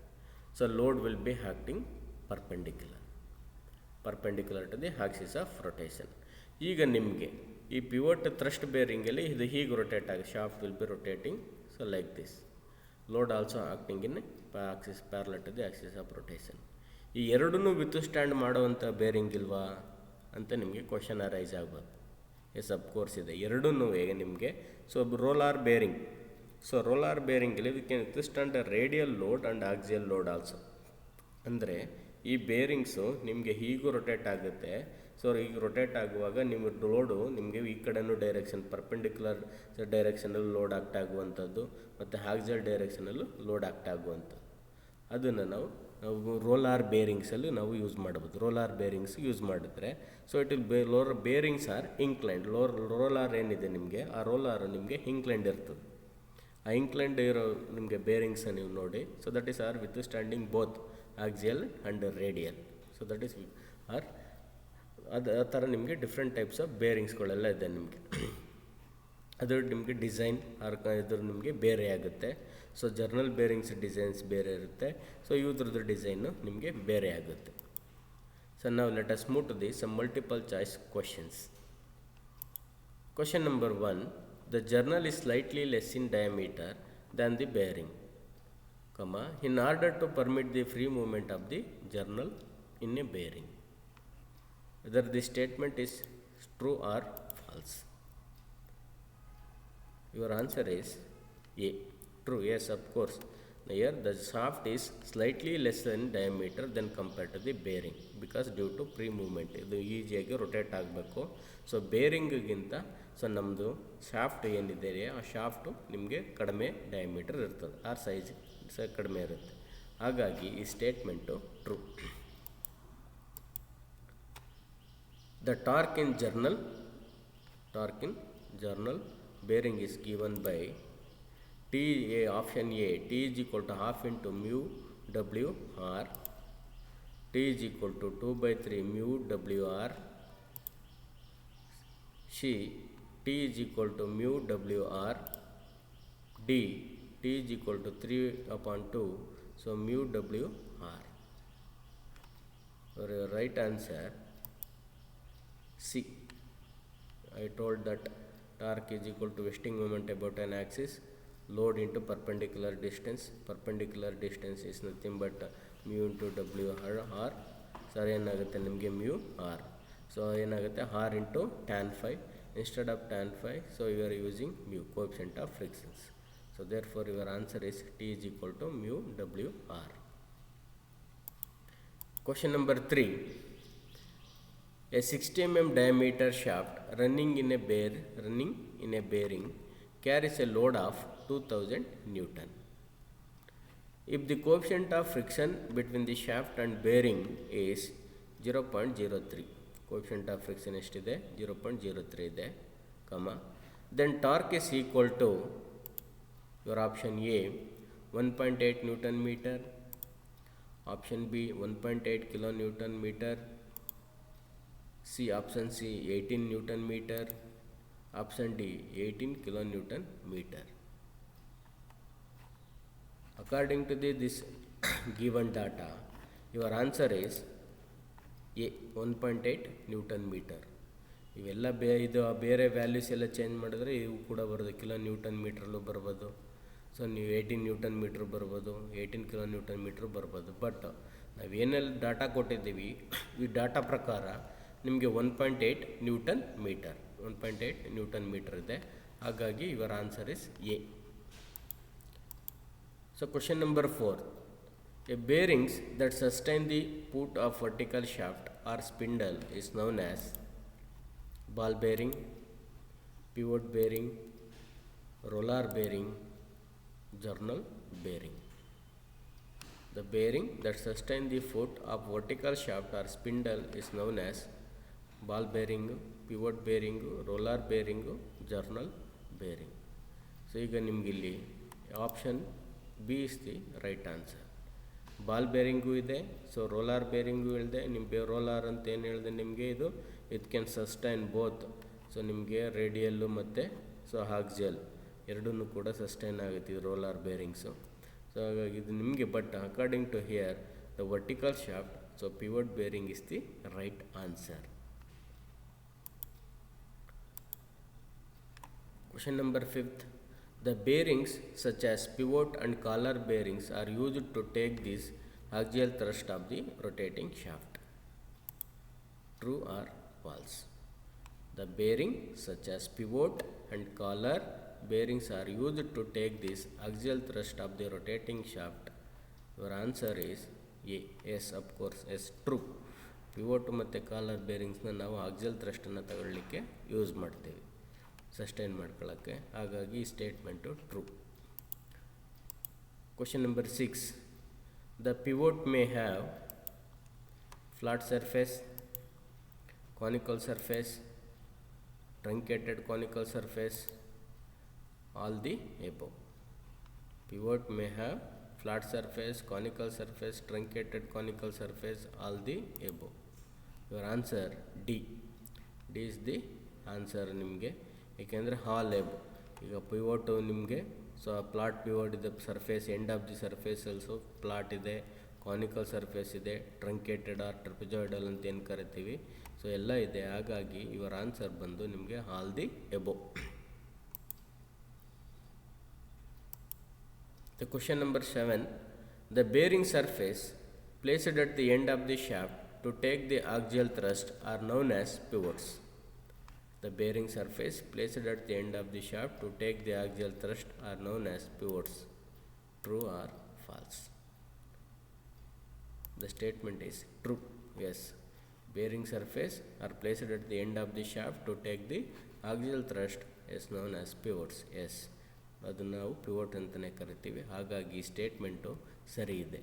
So load will be acting perpendicular to the axis of rotation. ಈಗ ನಿಮಗೆ ಈ ಪಿವೋಟ್ ಥ್ರಸ್ಟ್ ಬೇರಿಂಗಲ್ಲಿ ಇದು ಹೀಗೆ ರೊಟೇಟ್ ಆಗುತ್ತೆ. Shaft will be rotating so like this. Load also acting in axis parallel to the axis of rotation. ಈ ಎರಡನ್ನೂ ವಿತ್ ಸ್ಟ್ಯಾಂಡ್ ಮಾಡುವಂಥ ಬೇರಿಂಗ್ ಇಲ್ವಾ ಅಂತ ನಿಮಗೆ ಕ್ವಶನ್ ಅರೈಸ್ ಆಗ್ಬೋದು. ಎಸ್ ಅಫ್ಕೋರ್ಸ್ ಇದೆ, ಎರಡೂ ಈಗ ನಿಮಗೆ. So roller bearing, so roller ಬೇರಿಂಗಲ್ಲಿ we can withstand radial load and axial load also. ಅಂದರೆ ಈ ಬೇರಿಂಗ್ಸು ನಿಮಗೆ ಹೀಗೂ ರೊಟೇಟ್ ಆಗುತ್ತೆ. ಸೊ ಈಗ ರೊಟೇಟ್ ಆಗುವಾಗ ನಿಮ್ಮ ಲೋಡು ನಿಮಗೆ ಈ ಕಡೆನೂ ಡೈರೆಕ್ಷನ್ ಪರ್ಪೆಂಡಿಕ್ಯುಲರ್ ಡೈರೆಕ್ಷನಲ್ಲಿ ಲೋಡ್ ಆಗ್ತಾ ಆಗುವಂಥದ್ದು ಮತ್ತು ಆಕ್ಸಿಯಲ್ ಡೈರೆಕ್ಷನಲ್ಲೂ ಲೋಡ್ ಆಗ್ತಾ ಆಗುವಂಥದ್ದು. ಅದನ್ನು ನಾವು ರೋಲಾರ್ ಬೇರಿಂಗ್ಸಲ್ಲಿ ನಾವು ಯೂಸ್ ಮಾಡ್ಬೋದು. ರೋಲಾರ್ ಬೇರಿಂಗ್ಸ್ ಯೂಸ್ ಮಾಡಿದ್ರೆ so it will bearings are inclined. Roller ಏನಿದೆ ನಿಮಗೆ, ಆ ರೋಲಾರ್ ನಿಮಗೆ ಇಂಕ್ಲೈಂಡ್ ಇರ್ತದೆ. ಆ ಇಂಕ್ಲೈಂಡ್ ಇರೋ ನಿಮಗೆ ಬೇರಿಂಗ್ಸ್ ನೀವು ನೋಡಿ. So that is are withstanding both axial and radial. So that is are ಅದು ಆ ಥರ ನಿಮಗೆ ಡಿಫ್ರೆಂಟ್ ಟೈಪ್ಸ್ ಆಫ್ ಬೇರಿಂಗ್ಸ್ಗಳೆಲ್ಲ ಇದೆ ನಿಮಗೆ. ಅದು ನಿಮಗೆ ಡಿಸೈನ್ ಇದ್ರ ನಿಮಗೆ ಬೇರೆ ಆಗುತ್ತೆ. ಸೊ ಜರ್ನಲ್ ಬೇರಿಂಗ್ಸ್ ಡಿಸೈನ್ಸ್ ಬೇರೆ ಇರುತ್ತೆ. ಸೊ ಇವ್ರದ್ದು ಡಿಸೈನು ನಿಮಗೆ ಬೇರೆ ಆಗುತ್ತೆ. ಸೊ ನಾವು let us move to the some multiple choice questions. Question number 1, the journal is slightly less in diameter than the bearing, in order to permit the free movement of the journal in a bearing. Whether the statement is true or false. Your answer is A, true. Yes, of course. Here the shaft is slightly less in diameter than compared to the bearing because due to free movement ಇದು ಈಸಿಯಾಗಿ ರೊಟೇಟ್ ಆಗಬೇಕು. ಸೊ ಬೇರಿಂಗಿಗಿಂತ ಸೊ ನಮ್ಮದು ಶಾಫ್ಟ್ ಏನಿದೆ ಆ ಶಾಫ್ಟು ನಿಮಗೆ ಕಡಿಮೆ ಡಯಾಮೀಟರ್ ಇರ್ತದೆ, ಆ ಸೈಜ್ ಕಡಿಮೆ ಇರುತ್ತೆ. ಹಾಗಾಗಿ ಈ statement true. The torque in journal bearing is given by option A, T is equal to half into mu W R, T is equal to 2/3 mu W R, C, T is equal to mu W R, D, T is equal to 3/2, so mu W R. For your right answer C. I told that torque is equal to vesting moment about an axis, load into perpendicular distance. Perpendicular distance is nothing but mu into W R. So ಏನಾಗುತ್ತೆ ನಿಮಗೆ mu R. So ಏನಾಗುತ್ತೆ R into tan phi. Instead of tan phi, so you are using mu, coefficient of frictions. So therefore your answer is T is equal to mu W R. Question number 3. A 60 mm diameter shaft running in a bearing carries a load of 2000 Newton. If the coefficient of friction between the shaft and bearing is 0.03, coefficient of friction ಎಷ್ಟಿದೆ 0.03 ಇದೆ, then torque is equal to your option A 1.8 Newton meter, option B 1.8 kilonewton meter, option C 18 Newton meter, option D 18 kilonewton meter. According to this given data, your answer is A 1.8 Newton meter. ಇವೆಲ್ಲ ಇದು ಬೇರೆ ವ್ಯಾಲ್ಯೂಸ್ ಎಲ್ಲ ಚೇಂಜ್ ಮಾಡಿದ್ರೆ ಇವು ಕೂಡ ಬರೋದು ಕಿಲೋ ನ್ಯೂಟನ್ ಮೀಟ್ರಲ್ಲೂ ಬರ್ಬೋದು. ಸೊ ನೀವು 18 ನ್ಯೂಟನ್ ಮೀಟ್ರ್ ಬರ್ಬೋದು, 18 ಕಿಲೋ ನ್ಯೂಟನ್ ಮೀಟ್ರ್ ಬರ್ಬೋದು. ಬಟ್ ನಾವೇನೆಲ್ಲ ಡಾಟಾ ಕೊಟ್ಟಿದ್ದೀವಿ ಈ ಡಾಟಾ ಪ್ರಕಾರ ನಿಮಗೆ 1.8 ನ್ಯೂಟನ್ ಮೀಟರ್ ಇದೆ. ಹಾಗಾಗಿ your answer is A. So question number 4. A bearings that sustain the put of vertical shaft or spindle is known as ball bearing, pivot bearing, roller bearing, journal bearing. The bearing that sustain the foot of vertical shaft or spindle is known as ball bearing, pivot bearing, roller bearing, journal bearing. So ಈಗ ನಿಮ್ಗೆ ಇಲ್ಲಿ option B is the right answer. Ball bearing ಇದೆ, ಸೊ ರೋಲಾರ್ ಬೇರಿಂಗು ಹೇಳಿದೆ. ನಿಮಗೆ ರೋಲಾರ್ ಅಂತ ಏನು ಹೇಳಿದೆ ನಿಮಗೆ, it can sustain both. So ನಿಮಗೆ ರೇಡಿಯಲ್ಲು ಮತ್ತು ಸೊ ಆಕ್ಸಿಯಲ್ ಎರಡೂ ಕೂಡ ಸಸ್ಟೈನ್ ಆಗುತ್ತೆ ಇದು ರೋಲಾರ್ ಬೇರಿಂಗ್ಸು. ಸೊ ಹಾಗಾಗಿ ಇದು ನಿಮಗೆ, but according to here the vertical shaft, so pivot bearing is the right answer. Question number 5th. The bearings such as pivot and collar bearings are used to take this axial thrust of the rotating shaft. True or false? The bearing such as pivot and collar bearings are used to take this axial thrust of the rotating shaft. Your answer is A. Yes, of course. Yes, true. Pivot ಮತ್ತು ಕಾಲರ್ ಬೇರಿಂಗ್ಸ್ನ ನಾವು ಆಕ್ಸಿಯಲ್ ಥ್ರಸ್ಟನ್ನು ತಗೊಳ್ಳಿಕ್ಕೆ ಯೂಸ್ ಮಾಡ್ತೀವಿ, ಸಸ್ಟೈನ್ ಮಾಡ್ಕೊಳ್ಳೋಕ್ಕೆ. ಹಾಗಾಗಿ ಈ statement true. Question number 6. The pivot may have flat surface, conical surface, truncated conical surface, all the above. Pivot may have flat surface, conical surface, truncated conical surface, all the above. Your answer D. D is the answer ನಿಮಗೆ, ಏಕೆಂದರೆ ಆಲ್ ಎಬೋ. ಈಗ ಪಿವೋಟು ನಿಮಗೆ, ಸೊ ಪ್ಲಾಟ್ ಪಿವೋಟ್ ಇದೆ, surface end of the surface also plot ಇದೆ, ಕಾನಿಕಲ್ ಸರ್ಫೇಸ್ ಇದೆ, ಟ್ರಂಕೇಟೆಡ್ ಆರ್ ಟ್ರಪೆಜಾಯ್ಡಲ್ ಅಂತ ಏನು ಕರಿತೀವಿ, ಸೊ ಎಲ್ಲ ಇದೆ. ಹಾಗಾಗಿ ಇವರ ಆನ್ಸರ್ ಬಂದು ನಿಮಗೆ all the above. The question number 7. The bearing surface placed at the end of the shaft to take the axial thrust are known as pivots. The bearing surface placed at the end of the shaft to take the axial thrust are known as pivots. True or false? The statement is true. Yes. Bearing surface are placed at the end of the shaft to take the axial thrust is known as pivots. Yes. ಅದನ್ನು ನಾವು ಪಿವೋಟ್ ಅಂತಲೇ ಕರಿತೀವಿ. ಹಾಗಾಗಿ ಸ್ಟೇಟ್ಮೆಂಟು ಸರಿ ಇದೆ.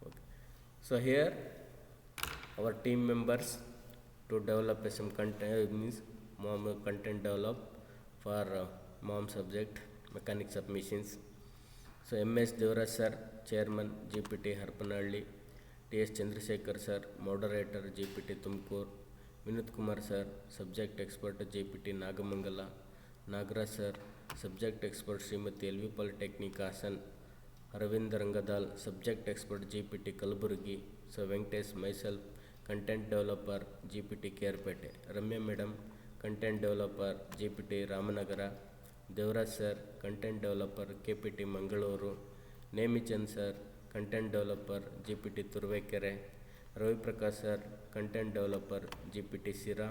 Okay, so here our team members to develop some content develop for mom subject mechanics of machines. So MS Devaraj sir chairman GPT Harapanahalli, TS Chandrashekar sir moderator GPT Tumakuru, Vinod Kumar sir subject expert GPT Nagamangala, Nagaraj sir subject expert Shrimati LV polytechnic Hassan, Arvind Rangadal subject expert GPT Kalaburagi. So Venkatesh myself content developer GPT Kerpete, Ramya madam content developer GPT Ramanagara, Devaraj sir content developer KPT Mangaluru, Nemichand sir content developer GPT Turuvekere, Raviprakash sir content developer GPT Sira.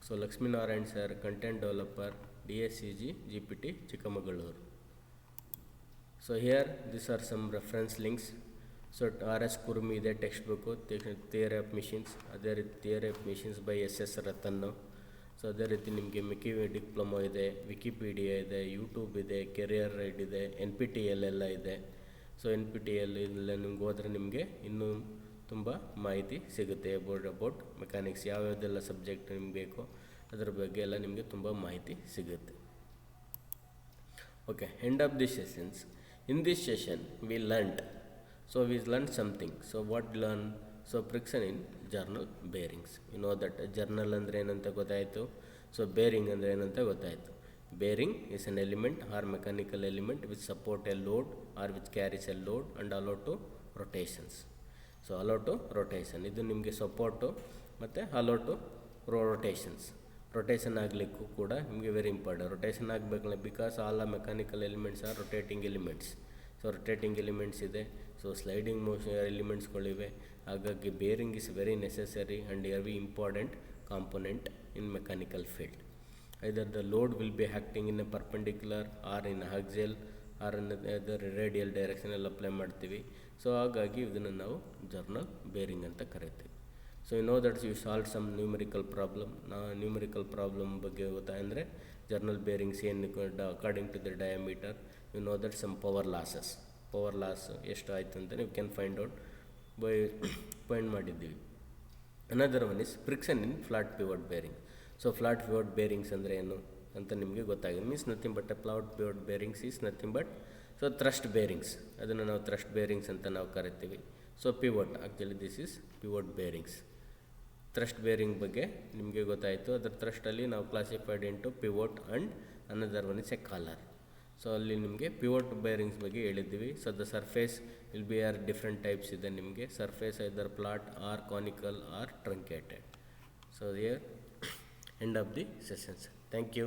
So Lakshminarayan sir content developer DSCG GPT Chikkamagaluru. So here this are some reference links. So RS Khurmi ಇದೆ text book, theory of machines, ಅದೇ ರೀತಿ theory of machines by SS Rattan. So ಅದೇ ರೀತಿ ನಿಮಗೆ ಮಿಕಿ ಡಿಪ್ಲೊಮೊ ಇದೆ, ವಿಕಿಪೀಡಿಯಾ ಇದೆ, ಯೂಟ್ಯೂಬ್ ಇದೆ, ಕೆರಿಯರ್ ರೈಡ್ ಇದೆ, NPTEL ಎಲ್ಲ ಇದೆ. ಸೊ NPTEL ಇಲ್ಲ ನಿಮ್ಗೆ ಹೋದರೆ ನಿಮಗೆ ಇನ್ನೂ ತುಂಬ ಮಾಹಿತಿ ಸಿಗುತ್ತೆ ಅಬೌಟ್ ಮೆಕ್ಯಾನಿಕ್ಸ್, ಯಾವ್ಯಾವುದೆಲ್ಲ ಸಬ್ಜೆಕ್ಟ್ ನಿಮ್ಗೆ ಬೇಕೋ ಅದರ ಬಗ್ಗೆ ಎಲ್ಲ ನಿಮಗೆ ತುಂಬ ಮಾಹಿತಿ ಸಿಗುತ್ತೆ. Okay, end of the sessions. In this session we learned something. So what learn? So friction in journal bearings. You know that journal ಅಂದರೆ ಏನಂತ ಗೊತ್ತಾಯಿತು, ಸೊ ಬೇರಿಂಗ್ ಅಂದರೆ ಏನಂತ ಗೊತ್ತಾಯಿತು. Bearing is an element or mechanical element which support a load or which carries a load and allow to rotations. So allow to rotation, ಇದು ನಿಮಗೆ ಸಪೋರ್ಟು ಮತ್ತು ಅಲೋ ಟು ರೊಟೇಷನ್ಸ್. ರೊಟೇಷನ್ ಆಗಲಿಕ್ಕೂ ಕೂಡ ನಿಮಗೆ ವೆರಿ ಇಂಪಾರ್ಟೆಂಟ್. ರೊಟೇಷನ್ ಆಗಬೇಕಲ್ಲ, because all mechanical elements are rotating elements. So rotating elements ಇದೆ, ಸೊ ಸ್ಲೈಡಿಂಗ್ ಮೋಷನ್ ಎಲಿಮೆಂಟ್ಸ್ಗಳಿವೆ. ಹಾಗಾಗಿ bearing is very necessary and very important component in mechanical field. either the load will be acting in a perpendicular or in axial or in the radial direction ಅಲ್ಲಿ ಅಪ್ಲೈ ಮಾಡ್ತೀವಿ. ಸೊ ಹಾಗಾಗಿ ಇದನ್ನು ನಾವು ಜರ್ನಲ್ ಬೇರಿಂಗ್ ಅಂತ ಕರಿತೀವಿ. So you know that you solve some numerical problem. Numerical problem ಬಗ್ಗೆ ಗೊತ್ತಾದರೆ ಜರ್ನಲ್ ಬೇರಿಂಗ್ಸ್ ಏನು according to the diameter, you know that some power loss ಎಷ್ಟು ಆಯಿತು ಅಂತ ನೀವು can find out by find ಮಾಡಿದ್ದೀವಿ. Another one is friction in flat pivot bearing. So flat pivot bearings ಅಂದರೆ ಏನು ಅಂತ ನಿಮಗೆ ಗೊತ್ತಾಗಿದೆ. Means nothing but flat pivot bearings is nothing but so thrust bearings, ಅದನ್ನು ನಾವು ಥ್ರಸ್ಟ್ ಬೇರಿಂಗ್ಸ್ ಅಂತ ನಾವು ಕರಿತೀವಿ. So pivot actually this is pivot bearings. Thrust bearing ಬಗ್ಗೆ ನಿಮಗೆ ಗೊತ್ತಾಯಿತು. ಅದರ ಥ್ರಸ್ಟಲ್ಲಿ ನಾವು classified into pivot and another one is a collar. So ಅಲ್ಲಿ ನಿಮಗೆ ಪಿವೋಟ್ ಬೇರಿಂಗ್ಸ್ ಬಗ್ಗೆ ಹೇಳಿದ್ದೀವಿ. So the surface will be are different types ಇದೆ ನಿಮಗೆ. Surface either flat or conical or truncated. So here end of the sessions. Thank you.